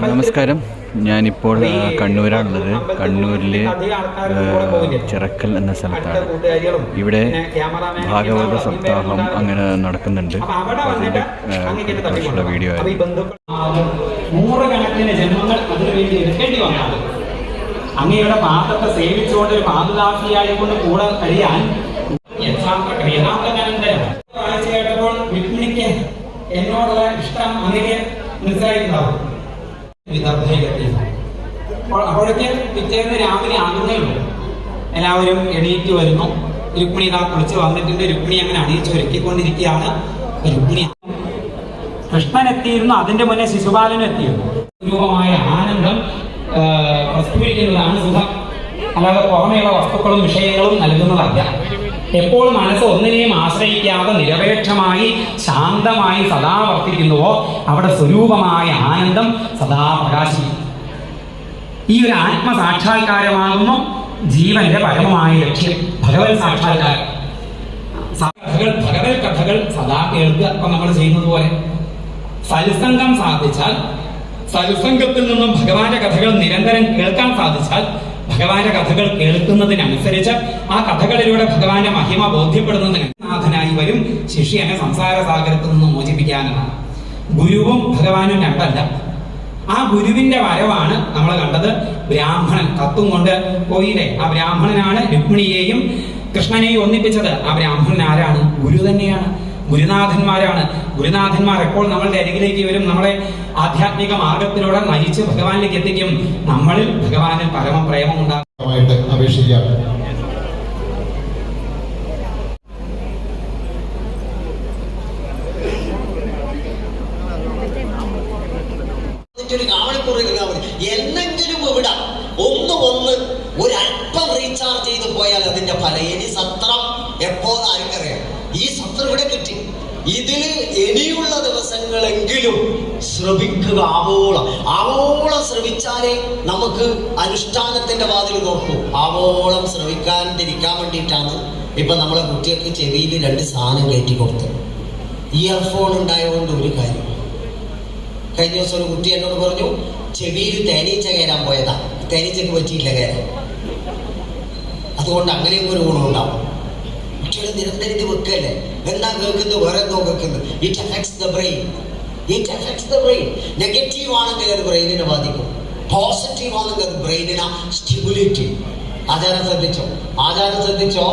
നമസ്കാരം. ഞാനിപ്പോൾ കണ്ണൂരാണുള്ളത്. കണ്ണൂരിൽ ചിറക്കൽ എന്ന സ്ഥലത്താണ്. ഇവിടെ ഭാഗവത സപ്താഹം അങ്ങനെ നടക്കുന്നുണ്ട്. അതിൻ്റെ കുറച്ചുള്ള വീഡിയോ ആയിരുന്നു. നൂറുകണക്കിന് ജന്മങ്ങൾ അതിനുവേണ്ടി എടുക്കേണ്ടി വന്നത് അങ്ങയുടെ പാദത്തെ സേവിച്ചുകൊണ്ട് ഒരു പാദദാസിയായിക്കൊണ്ട് കൂടെ കഴിയാൻ കേട്ടപ്പോൾ വിഘ്നിക്ക് എന്നോടുള്ള ഇഷ്ടം അങ്ങനെയൊക്കെ മനസ്സിലായിട്ടുണ്ടാവും. അപ്പോഴേക്ക് പിറ്റേന്ന് രാവിലെ ആകുന്നേയുള്ളൂ. എല്ലാവരും എണീറ്റ് വരുന്നു. രുക്മിണി ഇതാ കുളിച്ച് വന്നിട്ടുണ്ട്. രുക്മിണി അങ്ങനെ അണിയിച്ച് ഒരുക്കിക്കൊണ്ടിരിക്കുകയാണ്. രുക്മിണി കൃഷ്ണൻ എത്തിയിരുന്നു, അതിന്റെ മുന്നേ ശിശുപാലനും എത്തിയിരുന്നു. രൂപമായ ആനന്ദം പ്രസ്ഫുരിക്കുന്നതാണ് സുഖം, അല്ലാതെ പുറമെയുള്ള വസ്തുക്കളും വിഷയങ്ങളും നൽകുന്നതല്ല. എപ്പോൾ മനസ്സ് ഒന്നിനെയും ആശ്രയിക്കാതെ നിരപേക്ഷമായി ശാന്തമായി സദാ വർത്തിക്കുന്നുവോ അവിടെ സ്വരൂപമായ ആനന്ദം സദാ പ്രകാശിക്കും. ഈ ഒരു ആത്മസാക്ഷാത്കാരമാകുന്നു ജീവന്റെ പരമമായ ലക്ഷ്യം, ഭഗവത് സാക്ഷാത്കാരം. ഭഗവത് കഥകൾ സദാ കേൾക്കുക. ഇപ്പൊ നമ്മൾ ചെയ്യുന്നത് പോലെ സത്സംഗം സാധിച്ചാൽ, സത്സംഗത്തിൽ നിന്നും ഭഗവാന്റെ കഥകൾ നിരന്തരം കേൾക്കാൻ സാധിച്ചാൽ, ഭഗവാന്റെ കഥകൾ കേൾക്കുന്നതിനനുസരിച്ച് ആ കഥകളിലൂടെ ഭഗവാന്റെ മഹിമ ബോധ്യപ്പെടുന്നതിന് നാഥനായി വരും ശിഷ്യനെ സംസാര സാഗരത്തിൽ നിന്ന് മോചിപ്പിക്കാനാണ്. ഗുരുവും ഭഗവാനും രണ്ടല്ല. ആ ഗുരുവിന്റെ വരവാണ് നമ്മൾ കണ്ടത്. ബ്രാഹ്മണൻ തത്വം കൊണ്ട് പോയില്ലേ? ആ ബ്രാഹ്മണനാണ് രുക്മിണിയെയും കൃഷ്ണനെയും ഒന്നിപ്പിച്ചത്. ആ ബ്രാഹ്മണൻ ആരാണ്? ഗുരു തന്നെയാണ്, ഗുരുനാഥന്മാരാണ്. ഗുരുനാഥന്മാർ എപ്പോൾ നമ്മളുടെ അരികിലേക്ക് വരും, നമ്മളെ ആധ്യാത്മിക മാർഗത്തിലൂടെ നയിച്ച് ഭഗവാനിലേക്ക് എത്തിക്കും. നമ്മളിൽ ഭഗവാന് പരമപ്രേമം ഉണ്ടാകും. അപേക്ഷിക്കാം. എന്നെങ്കിലും ഇവിടെ ഒന്ന് ഒരല്പം റീചാർജ് ചെയ്ത് പോയാൽ അതിന്റെ ഫലം. ഇനി സത്രം എപ്പോഴും ആർക്കറിയാം. ഈ സത്രം ഇവിടെ കിട്ടി. ഇതില് ഇനിയുള്ള ദിവസങ്ങളെങ്കിലും ശ്രമിക്കുക. ആവോളം ശ്രമിച്ചാലേ നമുക്ക് അനുഷ്ഠാനത്തിന്റെ വാതിൽ നോക്കൂ. ആവോളം ശ്രമിക്കാണ്ടിരിക്കാൻ വേണ്ടിയിട്ടാണ് ഇപ്പൊ നമ്മളെ കുട്ടികൾക്ക് ചെവിയിൽ 2 സാധനം കയറ്റി കൊടുത്തത്. ഇയർഫോൺ ഉണ്ടായതുകൊണ്ട് ഒരു കാര്യം. കഴിഞ്ഞ ദിവസം ഒരു കുട്ടി എന്നോട് പറഞ്ഞു, ചെവിയിൽ തേനീച്ച കയറാൻ പോയതാ, തേനീച്ചക്ക് പറ്റിയില്ല കയറാൻ. അതുകൊണ്ട് അങ്ങനെയും ഒരു ഗുണമുണ്ടാവും. കുട്ടികൾ നിരന്തരം ഇത് വെക്കല്ലേ, എന്താ കേൾക്കുന്നത്, വേറെ എന്തോ കേൾക്കുന്നത്. It affects the brain. Negative ആണെങ്കിൽ അത് ബ്രെയിനിനെ ബാധിക്കും, പോസിറ്റീവ് ആണെങ്കിൽ അത് ബ്രെയിനിനെ സ്റ്റിമുലേറ്റ് ചെയ്യും. ആചാരം ശ്രദ്ധിച്ചോ?